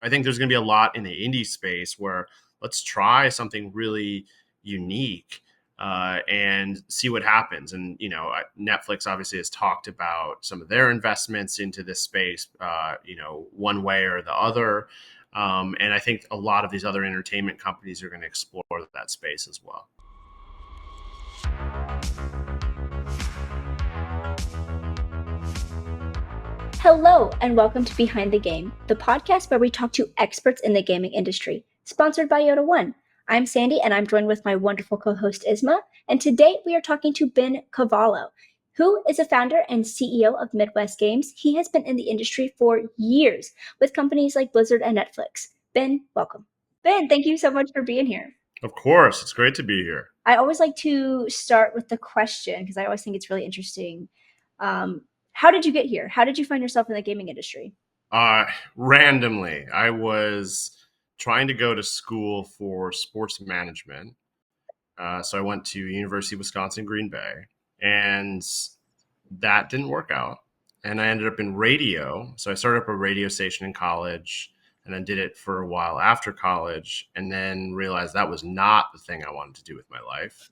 I think there's going to be a lot in the indie space where let's try something really unique and see what happens. And, Netflix obviously has talked about some of their investments into this space, one way or the other. And I think a lot of these other entertainment companies are going to explore that space as well. Hello, and welcome to Behind the Game, the podcast where we talk to experts in the gaming industry, sponsored by Yoda One. I'm Sandy, and I'm joined with my wonderful co-host Isma, and today we are talking to Ben Kvalo, who is a founder and CEO of Midwest Games. He has been in the industry for years with companies like Blizzard and Netflix. Ben, welcome. Ben, thank you so much for being here. Of course, it's great to be here. I always like to start with the question, because I always think it's really interesting. How did you get here? How did you find yourself in the gaming industry? Randomly, I was trying to go to school for sports management. So I went to University of Wisconsin Green Bay, and that didn't work out. And I ended up in radio. So I started up a radio station in college and then did it for a while after college, and then realized that was not the thing I wanted to do with my life.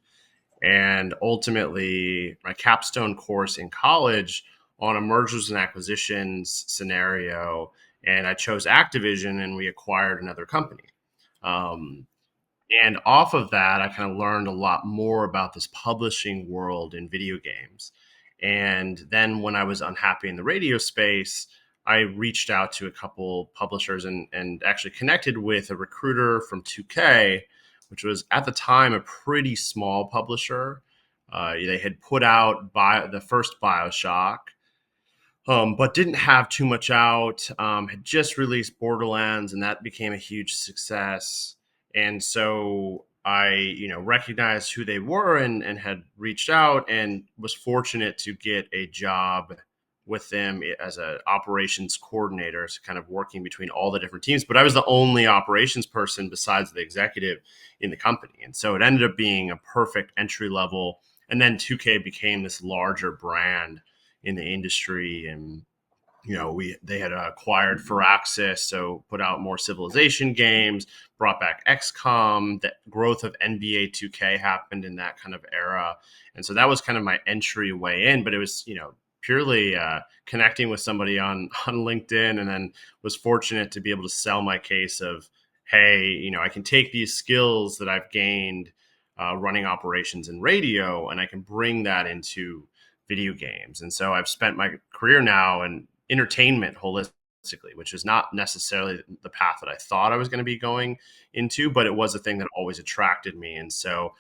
And ultimately, my capstone course in college on a mergers and acquisitions scenario, and I chose Activision, and we acquired another company. Um, and off of that, I kind of learned a lot more about this publishing world in video games. And then when I was unhappy in the radio space, I reached out to a couple publishers and actually connected with a recruiter from 2K, which was at the time a pretty small publisher. They had put out the first Bioshock, but didn't have too much out. Had just released Borderlands, and that became a huge success. And so I, recognized who they were and had reached out and was fortunate to get a job with them as an operations coordinator, so kind of working between all the different teams. But I was the only operations person besides the executive in the company. And so it ended up being a perfect entry level. And then 2K became this larger brand in the industry, and they had acquired Firaxis, so put out more Civilization games, brought back XCOM. The growth of NBA 2K happened in that kind of era, and so that was kind of my entryway in. But it was purely connecting with somebody on LinkedIn, and then was fortunate to be able to sell my case of, hey, I can take these skills that I've gained running operations in radio, and I can bring that into video games. And so I've spent my career now in entertainment holistically, which is not necessarily the path that I thought I was going to be going into, but it was a thing that always attracted me. And so,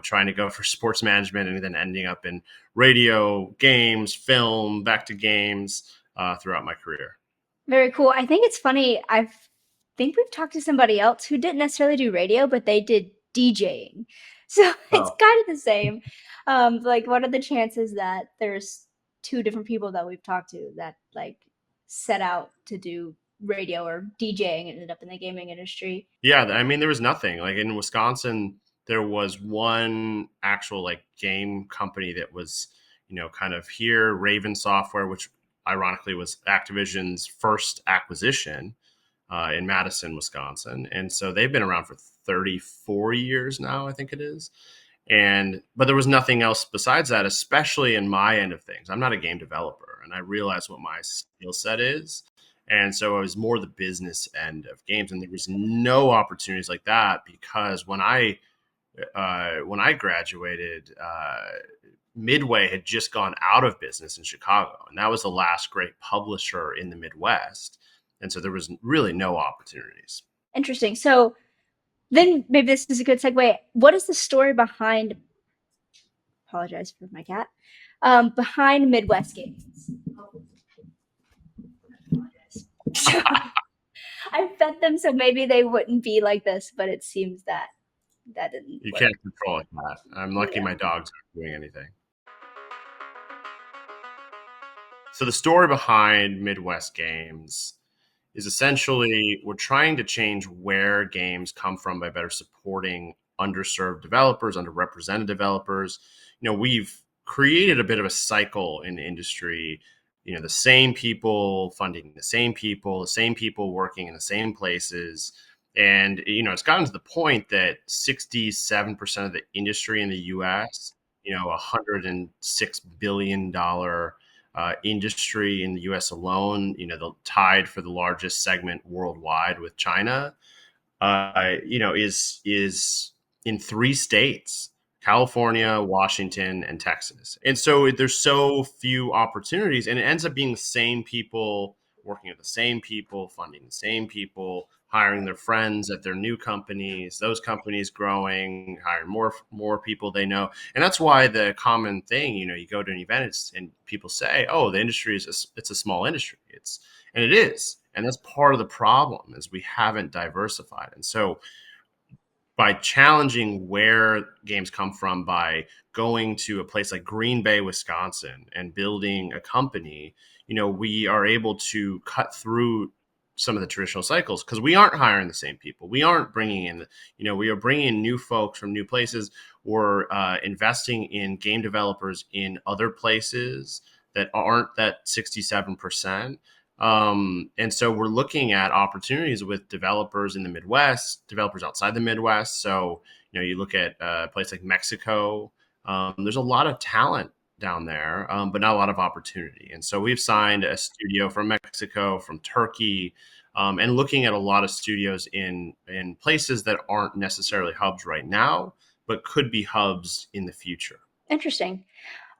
trying to go for sports management and then ending up in radio, games, film, back to games throughout my career. Very cool. I think it's funny. I think we've talked to somebody else who didn't necessarily do radio, but they did DJing. So it's kind of the same. Like, what are the chances that there's two different people that we've talked to that like set out to do radio or DJing and ended up in the gaming industry? Yeah, I mean, there was nothing. Like in Wisconsin, there was one actual like game company that was, kind of here, Raven Software, which ironically was Activision's first acquisition in Madison, Wisconsin. And so they've been around for 34 years now, I think it is. But there was nothing else besides that, especially in my end of things. I'm not a game developer, and I realize what my skill set is. And so I was more the business end of games, and there was no opportunities like that because when I graduated, Midway had just gone out of business in Chicago, and that was the last great publisher in the Midwest. And so there was really no opportunities. Interesting. So then maybe this is a good segue. What is the story behind, apologize for my cat, behind Midwest Games? I fed them so maybe they wouldn't be like this, but it seems that didn't You work. can't control it, Matt. I'm lucky my dogs aren't doing anything. So the story behind Midwest Games is essentially we're trying to change where games come from by better supporting underserved developers, underrepresented developers. We've created a bit of a cycle in the industry the same people funding the same people working in the same places. And, it's gotten to the point that 67% of the industry in the US, $106 billion industry in the US alone, tied for the largest segment worldwide with China, is in 3 states: California, Washington, and Texas. And so there's so few opportunities, and it ends up being the same people working with the same people, funding the same people, hiring their friends at their new companies, those companies growing, hiring more people they know. And that's why the common thing, you go to an event and people say, "Oh, the industry it's a small industry." And it is. And that's part of the problem, is we haven't diversified. And so by challenging where games come from, by going to a place like Green Bay, Wisconsin, and building a company, we are able to cut through some of the traditional cycles, because we aren't hiring the same people. We aren't bringing in, we are bringing in new folks from new places. We're investing in game developers in other places that aren't that 67%. And so we're looking at opportunities with developers in the Midwest, developers outside the Midwest. So, you look at a place like Mexico. There's a lot of talent down there, but not a lot of opportunity. And so we've signed a studio from Mexico, from Turkey, and looking at a lot of studios in places that aren't necessarily hubs right now, but could be hubs in the future. Interesting.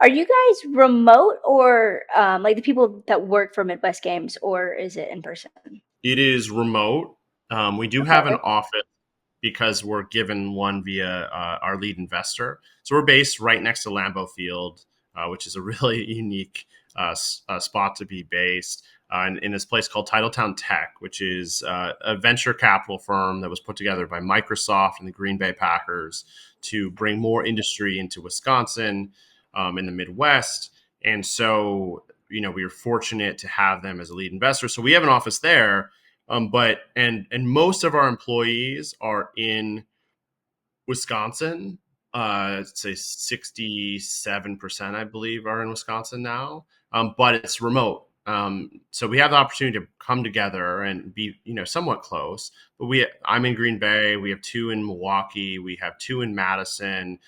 Are you guys remote, or like the people that work for Midwest Games, or is it in person? It is remote. We do have an Okay. office because we're given one via our lead investor. So we're based right next to Lambeau Field, which is a really unique spot to be based in this place called Titletown Tech, which is a venture capital firm that was put together by Microsoft and the Green Bay Packers to bring more industry into Wisconsin, in the Midwest. And so, we were fortunate to have them as a lead investor. So we have an office there, but most of our employees are in Wisconsin. I'd say 67%, I believe, are in Wisconsin now, but it's remote. So we have the opportunity to come together and be, somewhat close. But I'm in Green Bay. We have 2 in Milwaukee. We have 2 in Madison.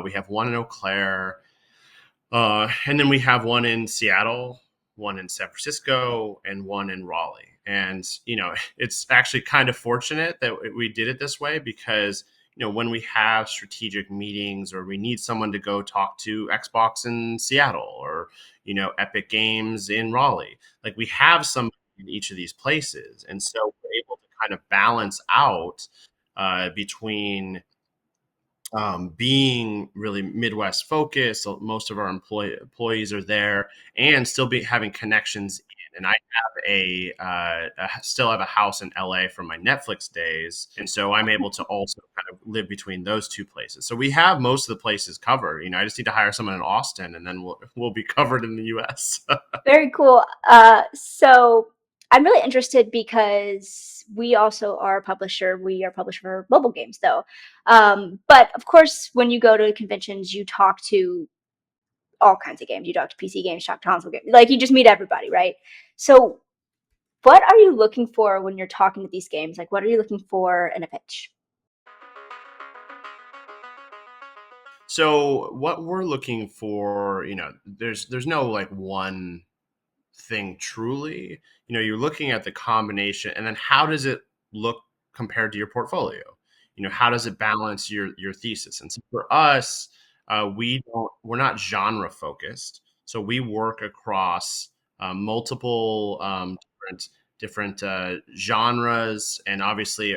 We have 1 in Eau Claire. And then we have 1 in Seattle, 1 in San Francisco, and 1 in Raleigh. And, it's actually kind of fortunate that we did it this way, because, when we have strategic meetings, or we need someone to go talk to Xbox in Seattle, or, Epic Games in Raleigh, like, we have somebody in each of these places. And so we're able to kind of balance out between being really Midwest focused. So most of our employees are there, and still be having connections in. And I still have a house in LA from my Netflix days, and so I'm able to also kind of live between those 2 places. So we have most of the places covered. I just need to hire someone in Austin, and then we'll be covered in the US. Very cool. So I'm really interested because we also are a publisher. We are a publisher for mobile games, though. But of course, when you go to conventions, you talk to all kinds of games. You talk to PC games, talk to console games. Like, you just meet everybody, right? So what are you looking for when you're talking to these games? Like, what are you looking for in a pitch? So what we're looking for, there's no like one thing truly. You're looking at the combination, and then how does it look compared to your portfolio? How does it balance your thesis? And so for us, we're not genre focused, so we work across multiple different genres, and obviously,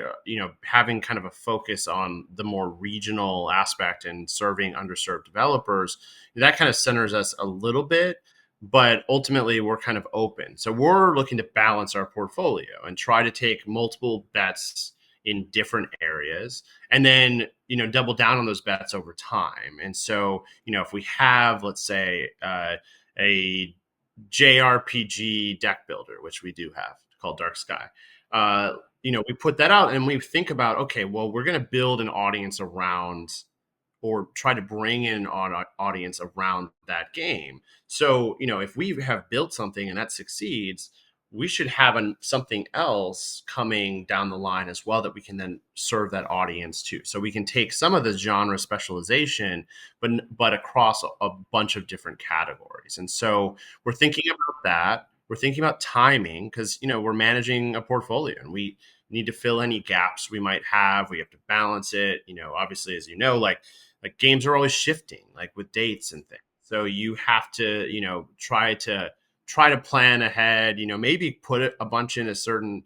having kind of a focus on the more regional aspect and serving underserved developers. That kind of centers us a little bit, but ultimately we're kind of open. So we're looking to balance our portfolio and try to take multiple bets in different areas, and then, double down on those bets over time. And so, if we have, let's say, a JRPG deck builder, which we do have, called Dark Sky, we put that out and we think about, okay, well, we're going to build an audience around or try to bring in an audience around that game. So, if we have built something and that succeeds, we should have something else coming down the line as well that we can then serve that audience to. So we can take some of the genre specialization, but across a bunch of different categories. And so we're thinking about that. We're thinking about timing because we're managing a portfolio and we need to fill any gaps we might have. We have to balance it. Obviously, as like games are always shifting, like with dates and things. So you have to try to plan ahead, maybe put a bunch in a certain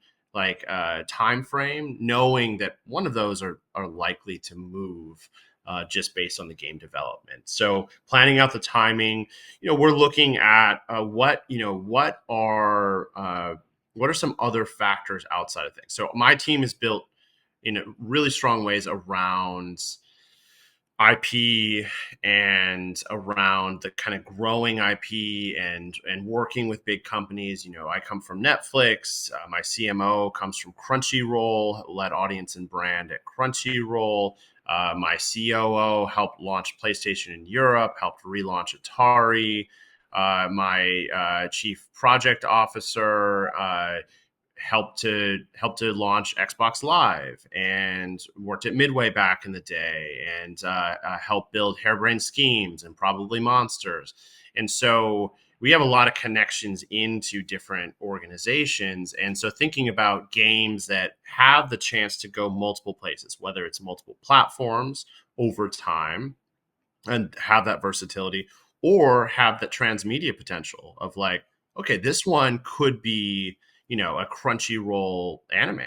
time frame, knowing that one of those are likely to move just based on the game development. So planning out the timing, we're looking at what are some other factors outside of things. So my team is built in really strong ways around IP and around the kind of growing IP and working with big companies. I come from Netflix. My CMO comes from Crunchyroll, led audience and brand at Crunchyroll. My COO helped launch PlayStation in Europe, helped relaunch Atari. My chief project officer helped to launch Xbox Live and worked at Midway back in the day and helped build Harebrained Schemes and Probably Monsters. And so we have a lot of connections into different organizations. And so thinking about games that have the chance to go multiple places, whether it's multiple platforms over time and have that versatility, or have that transmedia potential of like, okay, this one could be, a Crunchyroll anime.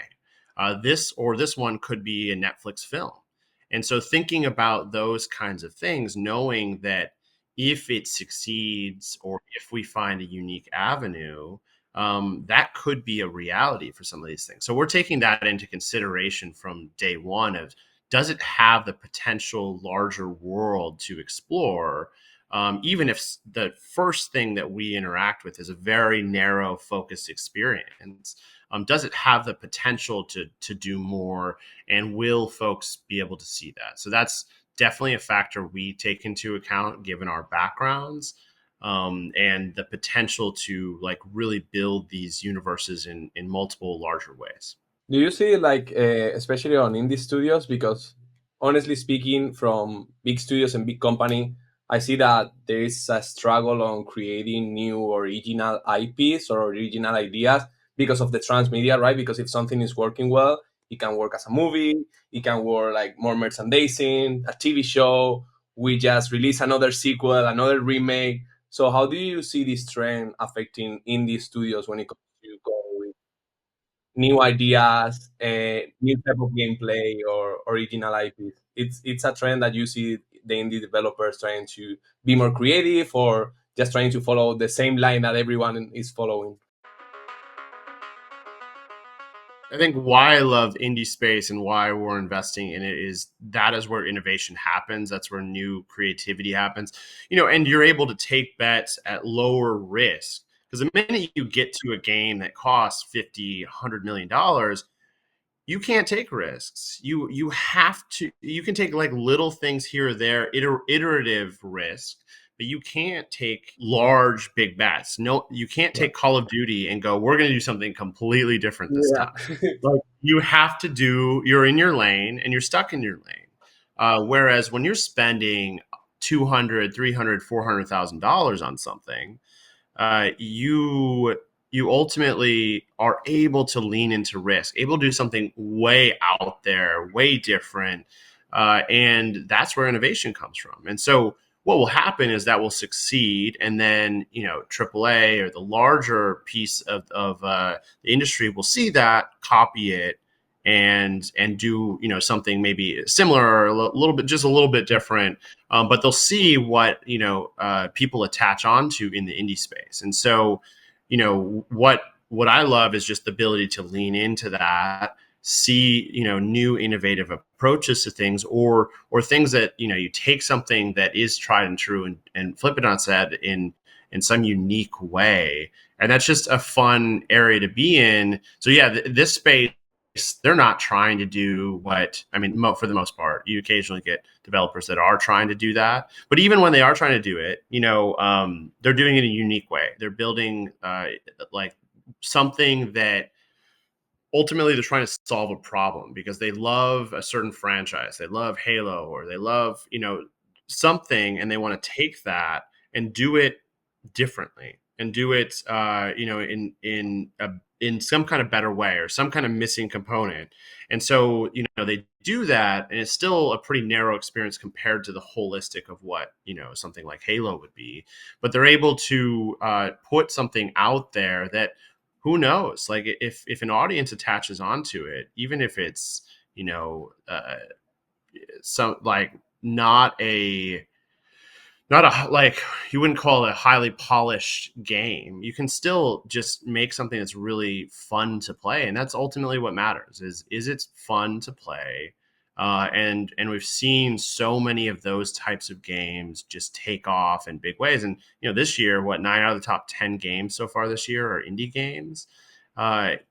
This one could be a Netflix film. And so thinking about those kinds of things, knowing that if it succeeds or if we find a unique avenue, that could be a reality for some of these things. So we're taking that into consideration from day one of, does it have the potential larger world to explore? Even if the first thing that we interact with is a very narrow focused experience, does it have the potential to do more, and will folks be able to see that? So that's definitely a factor we take into account given our backgrounds, and the potential to like really build these universes in multiple larger ways. Do you see like especially on indie studios? Because honestly speaking, from big studios and big company, I see that there is a struggle on creating new original IPs or original ideas because of the transmedia, right? Because if something is working well, it can work as a movie, it can work like more merchandising, a TV show. We just release another sequel, another remake. So how do you see this trend affecting indie studios when it comes to go with new ideas, new type of gameplay, or original IPs? It's a trend that you see the indie developers trying to be more creative, or just trying to follow the same line that everyone is following. I think why I love indie space and why we're investing in it is that is where innovation happens. That's where new creativity happens. And you're able to take bets at lower risk, because the minute you get to a game that costs 50, $100 million, you can't take risks. You have to. You can take like little things here or there, iterative risk, but you can't take large big bets. No, you can't Yeah. take Call of Duty and go, we're going to do something completely different this time. Yeah. Like you have to do. You're in your lane and you're stuck in your lane. Whereas when you're spending 200, 300, $400,000 on something, you ultimately are able to lean into risk, able to do something way out there, way different, and that's where innovation comes from. And so, what will happen is that will succeed, and then AAA or the larger piece of the industry will see that, copy it, and do something maybe similar or a little bit, just a little bit different, but they'll see what people attach onto in the indie space. And so what I love is just the ability to lean into that, see new innovative approaches to things, or things that you take something that is tried and true and flip it on its head in some unique way. And that's just a fun area to be in. So yeah, this space they're not trying to do what, I mean, for the most part, you occasionally get developers that are trying to do that. But even when they are trying to do it, they're doing it in a unique way. They're building like something that ultimately they're trying to solve a problem because they love a certain franchise. They love Halo, or they love, something, and they want to take that and do it differently and do it, in some kind of better way or some kind of missing component. And so, they do that, and it's still a pretty narrow experience compared to the holistic of what, something like Halo would be. But they're able to put something out there that, who knows, like if an audience attaches onto it, even if it's, some like not a not a like you wouldn't call it a highly polished game, you can still just make something that's really fun to play, and that's ultimately what matters. Is it's fun to play. And we've seen so many of those types of games just take off in big ways. And this year, what, 9 out of the top 10 games so far this year are indie games.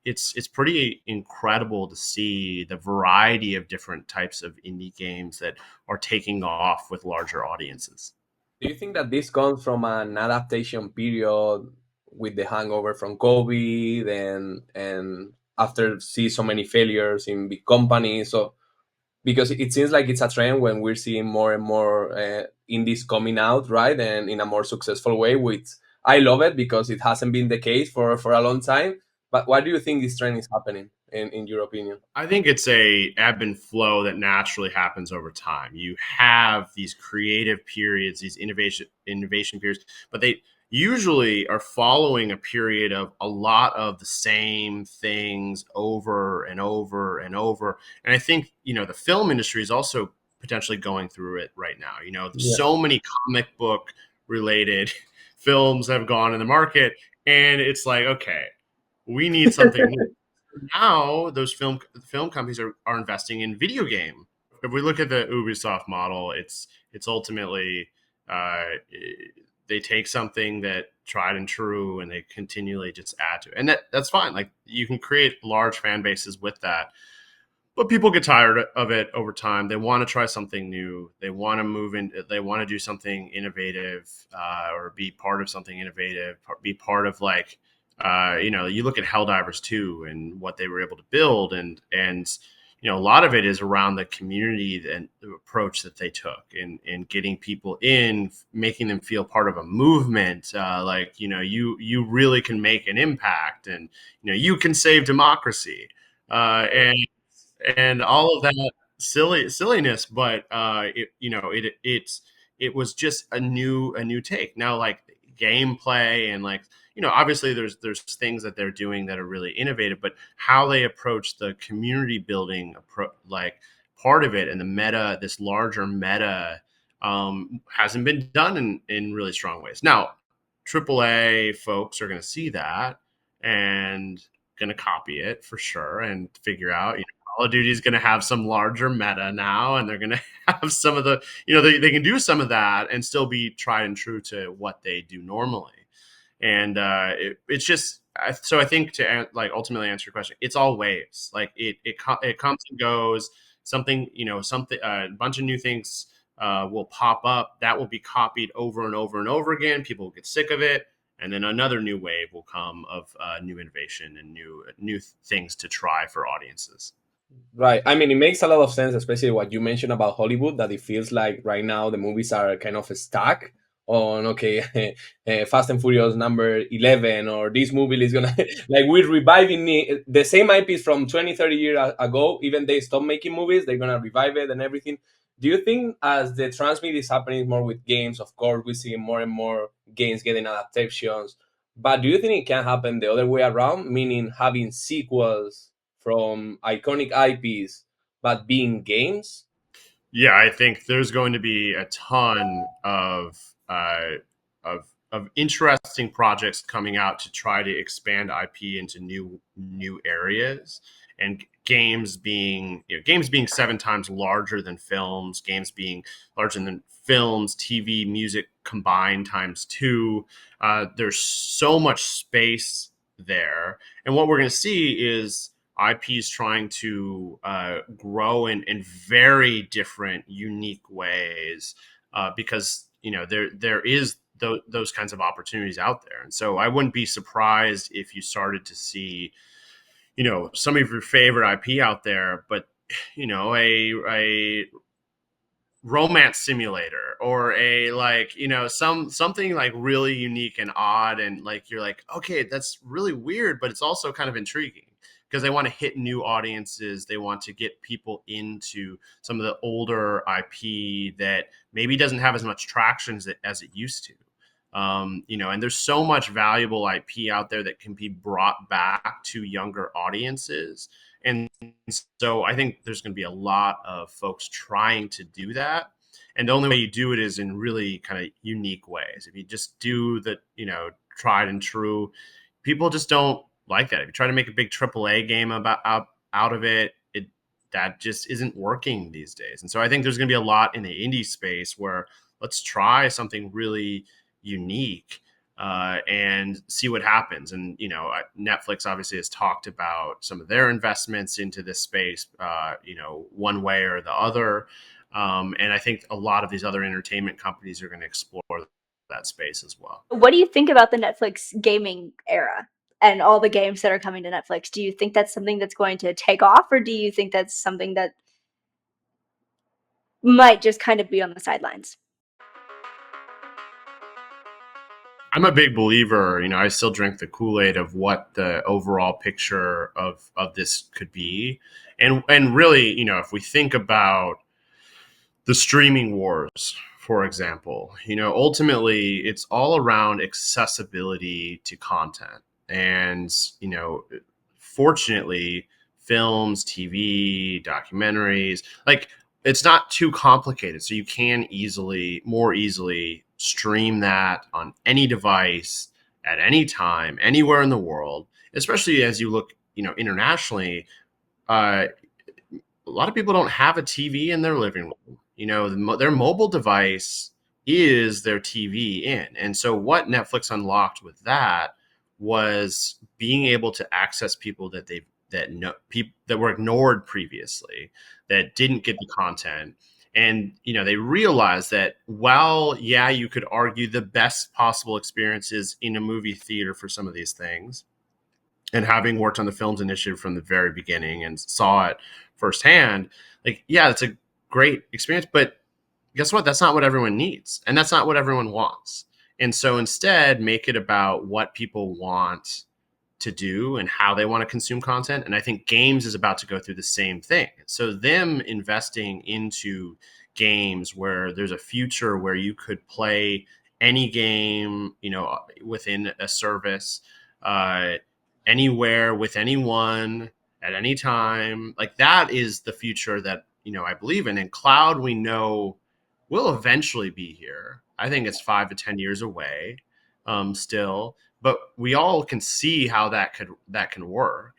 It's pretty incredible to see the variety of different types of indie games that are taking off with larger audiences. Do you think that this comes from an adaptation period with the hangover from COVID and after see so many failures in big companies? So because it seems like it's a trend when we're seeing more and more indies coming out, right, and in a more successful way. Which I love it because it hasn't been the case for a long time. But why do you think this trend is happening in your opinion? I think it's a ebb and flow that naturally happens over time. You have these creative periods, these innovation periods, but they usually are following a period of a lot of the same things over and over and over. And I think, the film industry is also potentially going through it right now. Yeah. So many comic book related films have gone in the market, and it's like, okay, we need something new. Now those film companies are investing in video game. If we look at the Ubisoft model, it's ultimately, uh, they take something that tried and true, and they continually just add to it, and that's fine. Like, you can create large fan bases with that, but people get tired of it over time. They want to try something new. They want to move in. They want to do something innovative, or be part of something innovative. Be part of, like, you look at Helldivers 2 and what they were able to build, and a lot of it is around the community and the approach that they took in getting people in, making them feel part of a movement. Like, you really can make an impact, and you can save democracy. And all of that silliness, but it was just a new take. Now, like, gameplay, and, like, obviously there's things that they're doing that are really innovative, but how they approach the community building like, part of it, and the meta, this larger meta, hasn't been done in really strong ways. Now, AAA folks are going to see that and going to copy it for sure, and figure out, Call of Duty is going to have some larger meta now, and they're going to have some of the, they can do some of that and still be tried and true to what they do normally. And it's just, so I think, to, like, ultimately answer your question, it's all waves. Like, it comes and goes. Something, something, a bunch of new things will pop up that will be copied over and over and over again. People will get sick of it, and then another new wave will come of new innovation and new things to try for audiences. Right. I mean, it makes a lot of sense, especially what you mentioned about Hollywood, that it feels like right now the movies are kind of stuck on, okay, Fast and Furious number 11, or this movie is gonna, like, we're reviving the same IPs from 20, 30 years ago. Even they stop making movies, they're gonna revive it and everything. Do you think as the transmit is happening more with games, of course, we see more and more games getting adaptations, but do you think it can happen the other way around, meaning having sequels from iconic IPs, but being games? Yeah, I think there's going to be a ton of interesting projects coming out to try to expand IP into new areas, and games being 7 times larger than films, games being larger than films, TV, music combined times 2. There's so much space there, and what we're going to see is IPs trying to grow in very different, unique ways because there is those kinds of opportunities out there, and so I wouldn't be surprised if you started to see some of your favorite IP out there, but a romance simulator or a something like really unique and odd, and like you're like, okay, that's really weird, but it's also kind of intriguing because they want to hit new audiences. They want to get people into some of the older IP that maybe doesn't have as much traction as it used to. And there's so much valuable IP out there that can be brought back to younger audiences. And so I think there's going to be a lot of folks trying to do that. And the only way you do it is in really kind of unique ways. If you just do the, tried and true, people just don't like that. If you try to make a big AAA game out of it, that just isn't working these days. And so I think there's going to be a lot in the indie space where let's try something really unique and see what happens. And Netflix obviously has talked about some of their investments into this space, one way or the other. And I think a lot of these other entertainment companies are going to explore that space as well. What do you think about the Netflix gaming era and all the games that are coming to Netflix? Do you think that's something that's going to take off, or do you think that's something that might just kind of be on the sidelines? I'm a big believer, I still drink the Kool-Aid of what the overall picture of this could be. And really, if we think about the streaming wars, for example, ultimately it's all around accessibility to content. And, fortunately, films, TV, documentaries, like it's not too complicated. So you can more easily stream that on any device at any time, anywhere in the world, especially as you look, internationally. A lot of people don't have a TV in their living room. Their mobile device is their TV in. And so what Netflix unlocked with that was being able to access people that were ignored previously, that didn't get the content. And they realized that while you could argue the best possible experiences in a movie theater for some of these things, and having worked on the Films Initiative from the very beginning and saw it firsthand, it's a great experience, but guess what? That's not what everyone needs. And that's not what everyone wants. And so instead, make it about what people want to do and how they want to consume content. And I think games is about to go through the same thing. So them investing into games where there's a future where you could play any game, within a service, anywhere with anyone at any time, like that is the future that I believe in. And cloud, we know, will eventually be here. I think it's 5 to 10 years away, still, but we all can see how that can work.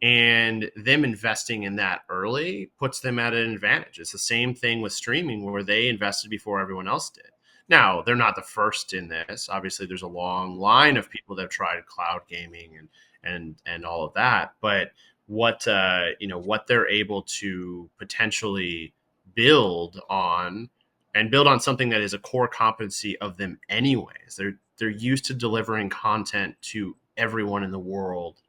And them investing in that early puts them at an advantage. It's the same thing with streaming, where they invested before everyone else did. Now, they're not the first in this. Obviously, there's a long line of people that have tried cloud gaming and all of that. But what they're able to potentially build on something that is a core competency of them anyways. They're used to delivering content to everyone in the world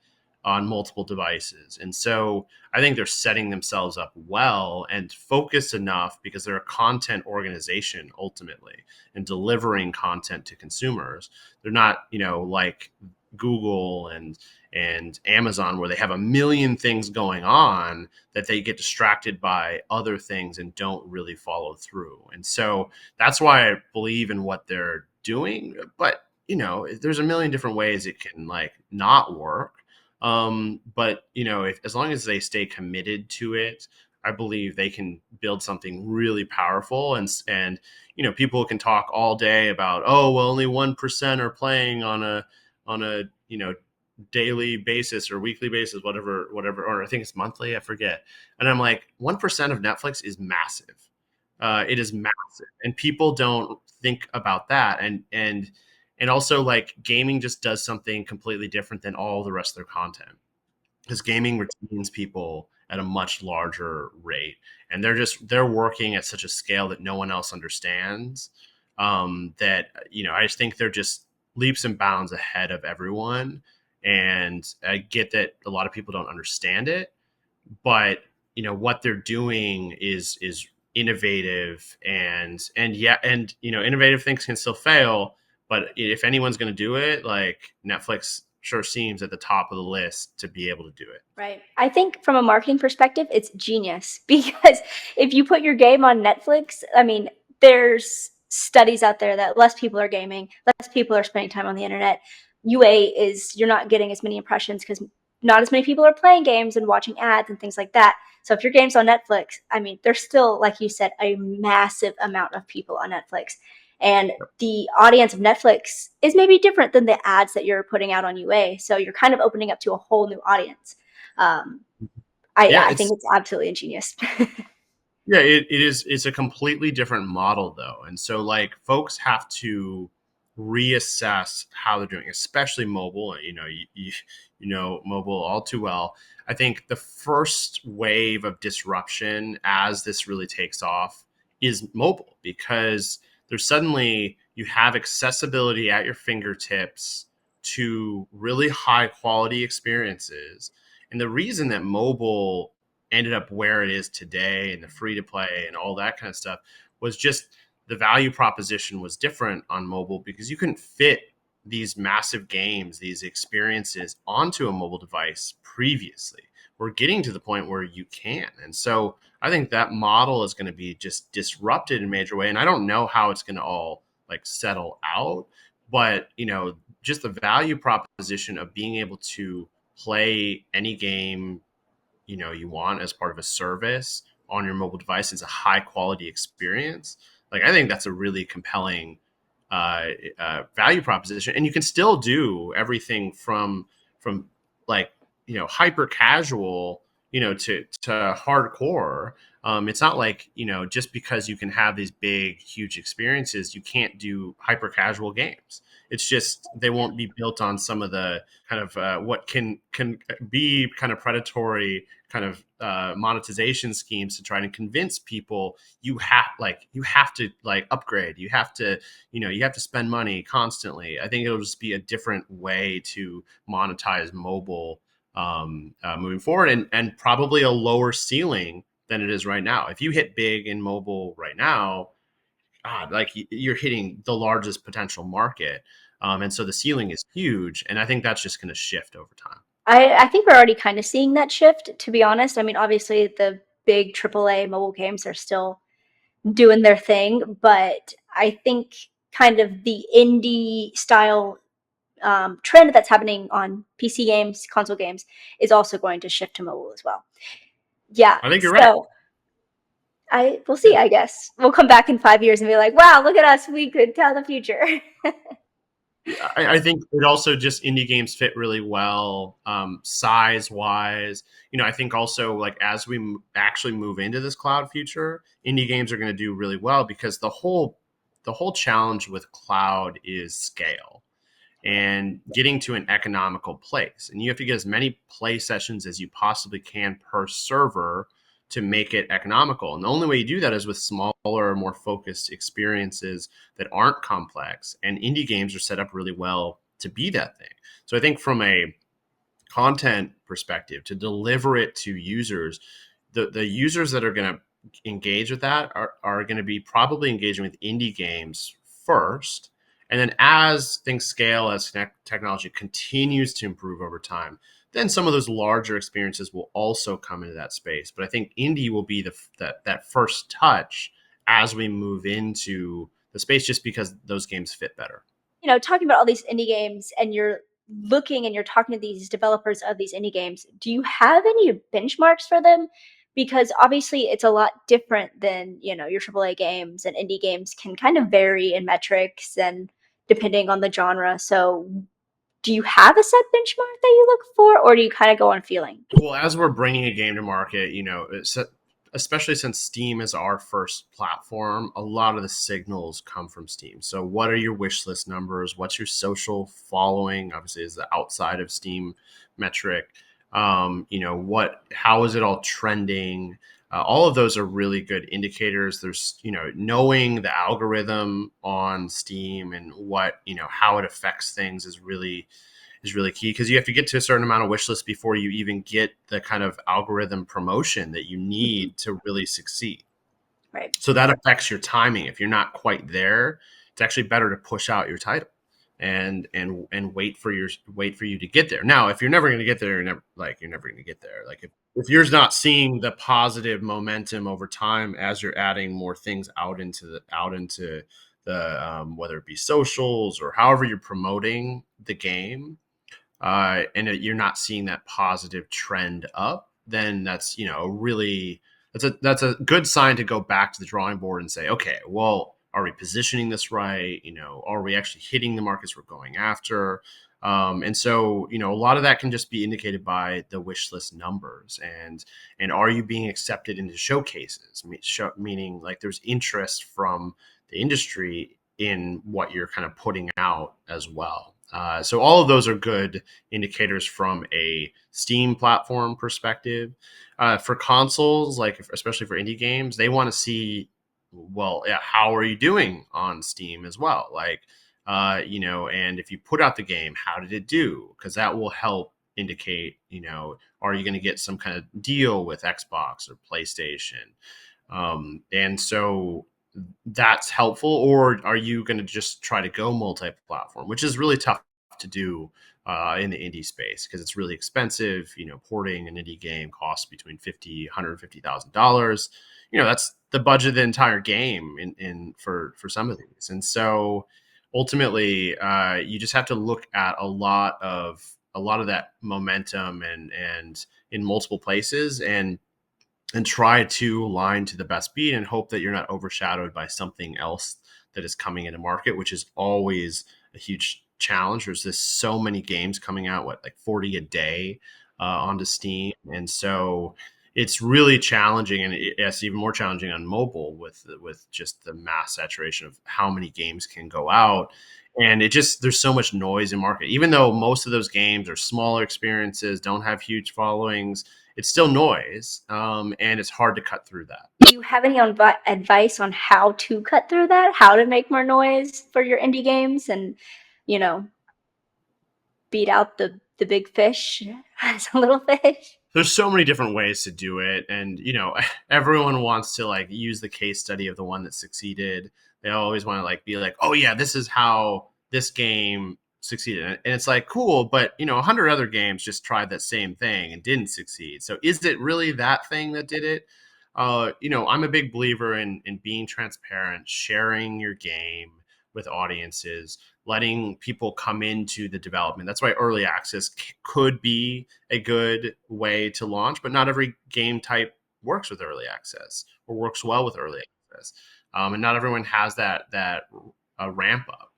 on multiple devices. And so I think they're setting themselves up well and focused enough, because they're a content organization ultimately and delivering content to consumers. They're not, like Google and Amazon, where they have a million things going on that they get distracted by other things and don't really follow through. And so that's why I believe in what they're doing. But, there's a million different ways it can not work. But as long as they stay committed to it, I believe they can build something really powerful. And people can talk all day about, oh, well, only 1% are playing on a daily basis or weekly basis, whatever, or I think it's monthly, I forget. And I'm like, 1% of Netflix is massive. It is massive, and people don't think about that. And also, gaming just does something completely different than all the rest of their content. because gaming retains people at a much larger rate, and they're working at such a scale that no one else understands. That I just think they're just leaps and bounds ahead of everyone, and I get that a lot of people don't understand it, but what they're doing is innovative, and yeah, and innovative things can still fail, but if anyone's going to do it, like Netflix sure seems at the top of the list to be able to do it. Right. I think from a marketing perspective, it's genius because if you put your game on Netflix, I mean, there's studies out there that less people are gaming, less people are spending time on the internet. UA is you're not getting as many impressions because not as many people are playing games and watching ads and things like that. So if your game's on Netflix, I mean, there's still, like you said, a massive amount of people on Netflix. And the audience of Netflix is maybe different than the ads that you're putting out on UA. So you're kind of opening up to a whole new audience. Um, Yeah, I think it's absolutely ingenious. yeah, it is. It's a completely different model, though, and so like folks have to reassess how they're doing, especially mobile. You know mobile all too well. I think the first wave of disruption as this really takes off is mobile, because there's suddenly you have accessibility at your fingertips to really high quality experiences. And the reason that mobile ended up where it is today and the free to play and all that kind of stuff was just the value proposition was different on mobile, because you couldn't fit these massive games, these experiences onto a mobile device previously. We're getting to the point where you can. And so I think that model is going to be just disrupted in a major way. And I don't know how it's going to all like settle out, but just the value proposition of being able to play any game you want as part of a service on your mobile device is a high quality experience. Like, I think that's a really compelling value proposition, and you can still do everything from like hyper casual to hardcore. It's not like just because you can have these big huge experiences you can't do hyper casual games. It's just they won't be built on some of the kind of what can be kind of predatory kind of monetization schemes to try to convince people you have to like upgrade, you have to you have to spend money constantly. I think it'll just be a different way to monetize mobile moving forward, and probably a lower ceiling than it is right now. If you hit big in mobile right now, God, like you're hitting the largest potential market. And so the ceiling is huge. And I think that's just going to shift over time. I think we're already kind of seeing that shift, to be honest. I mean, obviously, the big AAA mobile games are still doing their thing, but I think kind of the indie style trend that's happening on PC games, console games, is also going to shift to mobile as well. Yeah. I think you're right. So we'll see. I guess we'll come back in 5 years and be like, "Wow, look at us! We could tell the future." I think it also just indie games fit really well size wise. I think also like as we actually move into this cloud future, indie games are going to do really well, because the whole challenge with cloud is scale and getting to an economical place. And you have to get as many play sessions as you possibly can per server to make it economical. And the only way you do that is with smaller, more focused experiences that aren't complex. And indie games are set up really well to be that thing. So I think from a content perspective, to deliver it to users, the users that are going to engage with that are going to be probably engaging with indie games first. And then as things scale, as technology continues to improve over time, then some of those larger experiences will also come into that space. But I think indie will be that first touch as we move into the space, just because those games fit better. Talking about all these indie games, and you're looking and you're talking to these developers of these indie games, do you have any benchmarks for them? Because obviously it's a lot different than, your AAA games, and indie games can kind of vary in metrics and depending on the genre. So do you have a set benchmark that you look for, or do you kind of go on feeling? Well, as we're bringing a game to market, especially since Steam is our first platform, a lot of the signals come from Steam. So what are your wish list numbers? What's your social following? Obviously, is the outside of Steam metric. How is it all trending? All of those are really good indicators. There's, knowing the algorithm on Steam and how it affects things is really key, because you have to get to a certain amount of wish list before you even get the kind of algorithm promotion that you need to really succeed. Right. So that affects your timing. If you're not quite there, it's actually better to push out your title and wait for you to get there. Now, if you're never going to get there, you're never going to get there. Like if you're not seeing the positive momentum over time as you're adding more things out into the whether it be socials or however you're promoting the game, and you're not seeing that positive trend up, then that's that's a good sign to go back to the drawing board and say, okay, well, are we positioning this right? Are we actually hitting the markets we're going after? And so, a lot of that can just be indicated by the wish list numbers, and are you being accepted into showcases? Meaning, like, there's interest from the industry in what you're kind of putting out as well. So all of those are good indicators from a Steam platform perspective. For consoles, like especially for indie games, they want to see, well, yeah, how are you doing on Steam as well? Like, and if you put out the game, how did it do? Because that will help indicate, are you going to get some kind of deal with Xbox or PlayStation? And so that's helpful, or are you going to just try to go multi-platform, which is really tough to do in the indie space because it's really expensive. Porting an indie game costs between $150,000. That's the budget of the entire game for some of these. And so ultimately, you just have to look at a lot of that momentum and in multiple places, and try to align to the best beat and hope that you're not overshadowed by something else that is coming into market, which is always a huge challenge. There's just so many games coming out, like 40 a day onto Steam. And so it's really challenging, and it's even more challenging on mobile with just the mass saturation of how many games can go out. And there's so much noise in market, even though most of those games are smaller experiences, don't have huge followings. It's still noise, and it's hard to cut through that. Do you have any advice on how to cut through that? How to make more noise for your indie games and, beat out the big fish as a little fish? There's so many different ways to do it, and everyone wants to like use the case study of the one that succeeded. They always want to like be like, oh yeah, this is how this game succeeded, and it's like, cool, but 100 other games just tried that same thing and didn't succeed. So is it really that thing that did it? I'm a big believer in being transparent, sharing your game with audiences, letting people come into the development. That's why early access could be a good way to launch, but not every game type works with early access or works well with early access, and not everyone has that ramp up.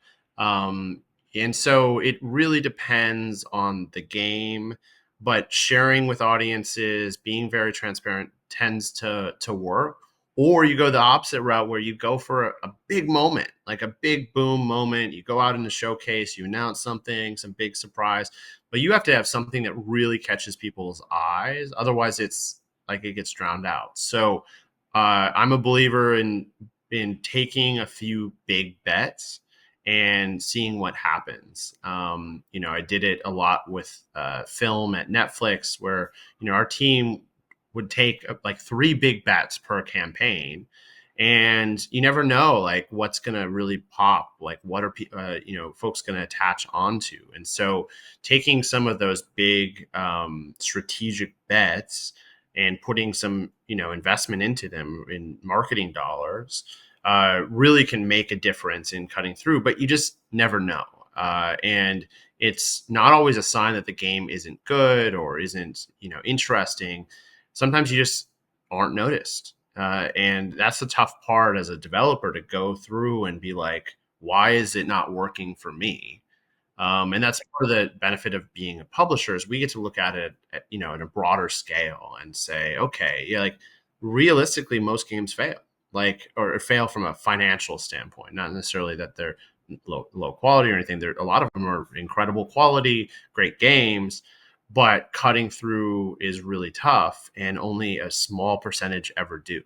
And so it really depends on the game, but sharing with audiences, being very transparent tends to work. Or you go the opposite route where you go for a big moment, like a big boom moment. You go out in the showcase, you announce something, some big surprise, but you have to have something that really catches people's eyes. Otherwise, it's like it gets drowned out. So I'm a believer in taking a few big bets and seeing what happens. I did it a lot with film at Netflix, where our team would take like 3 big bets per campaign, and you never know like what's going to really pop, like what are folks going to attach onto. And so taking some of those big strategic bets and putting some investment into them in marketing dollars really can make a difference in cutting through, but you just never know. And it's not always a sign that the game isn't good or isn't interesting. Sometimes you just aren't noticed. And that's the tough part as a developer, to go through and be like, why is it not working for me? And that's part of the benefit of being a publisher, is we get to look at it at a broader scale and say, okay, yeah, like realistically, most games fail, like, or fail from a financial standpoint, not necessarily that they're low quality or anything. A lot of them are incredible quality, great games, but cutting through is really tough, and only a small percentage ever do.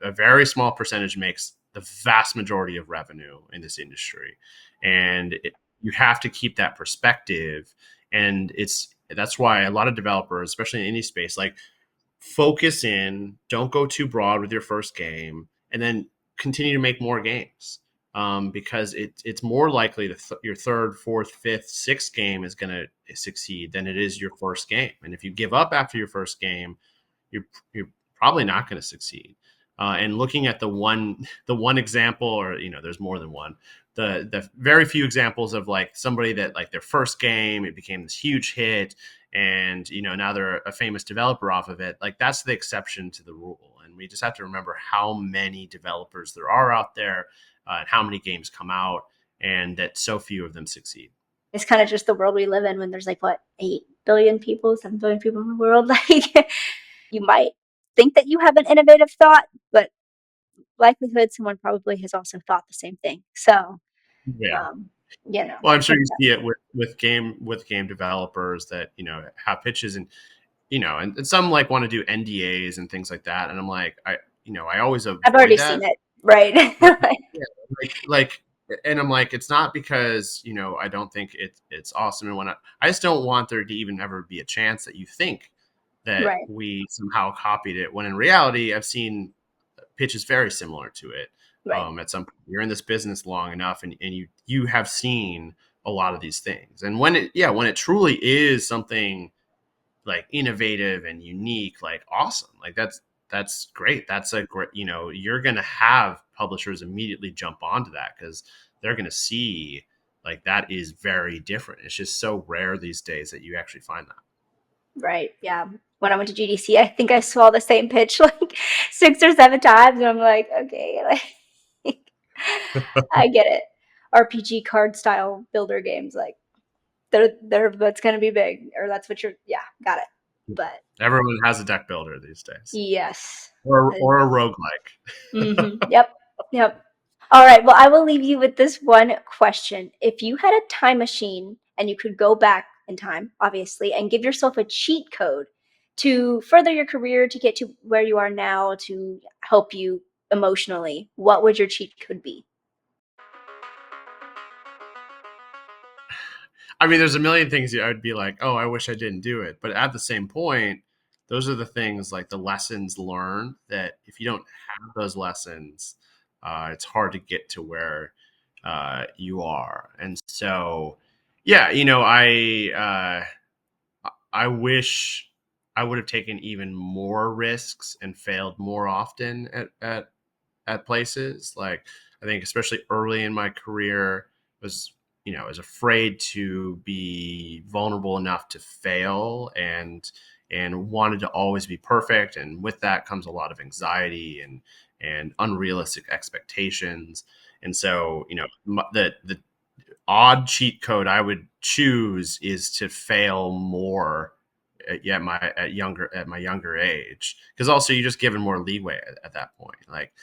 A very small percentage makes the vast majority of revenue in this industry, and you have to keep that perspective. And that's why a lot of developers, especially in any space, like, focus in, don't go too broad with your first game, and then continue to make more games. Because it's more likely that your third, fourth, fifth, sixth game is going to succeed than it is your first game. And if you give up after your first game, you're probably not going to succeed. And looking at the one example, or there's more than one. The very few examples of like somebody that, like, their first game, it became this huge hit, and now they're a famous developer off of it. Like, that's the exception to the rule, and we just have to remember how many developers there are out there, and how many games come out, and that so few of them succeed. It's kind of just the world we live in, when there's like, what, 8 billion people, 7 billion people in the world. Like, you might think that you have an innovative thought, but likelihood someone probably has also thought the same thing. So, Yeah. Well, I'm I sure think you see it with game developers that have pitches, and and some like want to do NDAs and things like that, and I'm like, I always I've already avoid seen that. it, right? Yeah, like, and I'm like, it's not because I don't think it's awesome and whatnot. I just don't want there to even ever be a chance that you think that Right, we somehow copied it, when in reality I've seen pitches very similar to it. right, At some point, you're in this business long enough, and you have seen a lot of these things, and when it truly is something like innovative and unique, like awesome, like that's great. That's a great, you're going to have publishers immediately jump onto that, because they're going to see like that is very different. It's just so rare these days that you actually find that. right. Yeah. When I went to GDC, I think I saw the same pitch like 6 or 7 times, and I'm like, okay, like, I get it. RPG card style builder games, like, they're that's gonna be big, or that's what you're. Yeah, got it. But Everyone has a deck builder these days, yes. or a roguelike. Yep. Yep. All right. Well, I will leave you with this one question. If you had a time machine and you could go back in time, obviously, and give yourself a cheat code to further your career, to get to where you are now, to help you emotionally, what would your cheat code be? I mean, there's a million things I would be like, oh, I wish I didn't do it. But at the same point, those are the things, like the lessons learned, that if you don't have those lessons, it's hard to get to where you are. And so, yeah, I wish I would have taken even more risks and failed more often at places. Like, I think especially early in my career, was I was afraid to be vulnerable enough to fail, and wanted to always be perfect, and with that comes a lot of anxiety and unrealistic expectations. And so the odd cheat code I would choose is to fail more at my younger age, because also you're just given more leeway at that point. Like,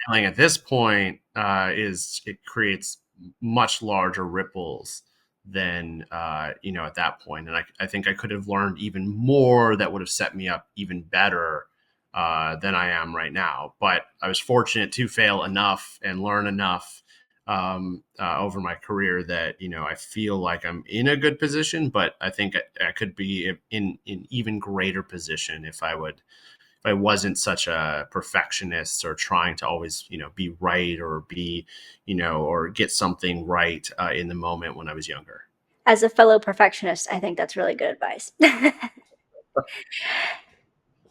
failing at this point is it creates much larger ripples than at that point. And I think I could have learned even more that would have set me up even better than I am right now. But I was fortunate to fail enough and learn enough over my career that I feel like I'm in a good position. But I think I could be in even greater position if I wasn't such a perfectionist, or trying to always, be right, or be, or get something right in the moment when I was younger. As a fellow perfectionist, I think that's really good advice.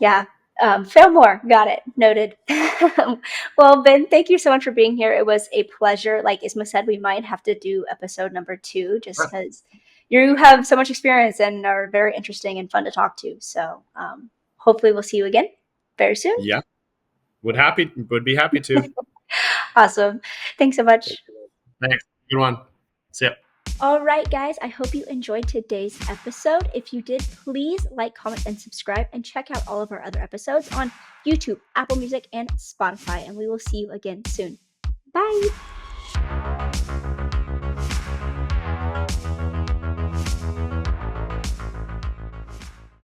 Yeah. Fail more. Got it. Noted. Well, Ben, thank you so much for being here. It was a pleasure. Like Isma said, we might have to do episode number 2, just because you have so much experience and are very interesting and fun to talk to. So hopefully we'll see you again very soon. Yeah, would be happy to. Awesome. Thanks so much. Thanks. Good one. See ya. All right, guys, I hope you enjoyed today's episode. If you did, please like, comment, and subscribe, and check out all of our other episodes on YouTube, Apple Music, and Spotify. And we will see you again soon. Bye.